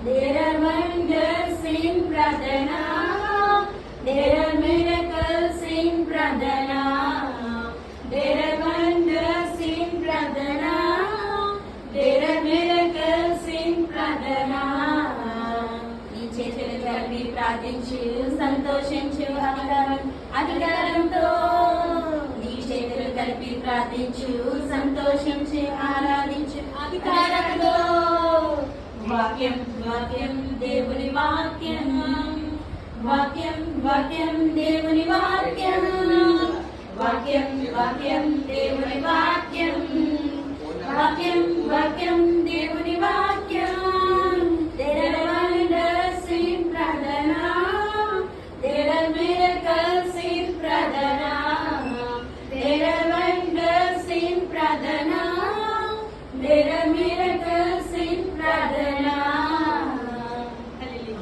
There are wonders in pradhana. There are miracles in pradhana. There are wonders in pradhana. There are miracles in pradhana. నీ చేతులు కలిపి ప్రార్థించు, సంతోషించు అధికారంతో. నీ చేతులు కలిపి ప్రార్థించు, సంతోషించు ఆరాధించు అధికారంతో. వాక్యం వాక్యం దేవుని వాక్యం, వాక్యం వాక్యం దేవుని వాక్యం, వాక్యం వాక్యం దేవుని వాక్యం, వాక్యం వాక్యం దేవుని వాక్యం.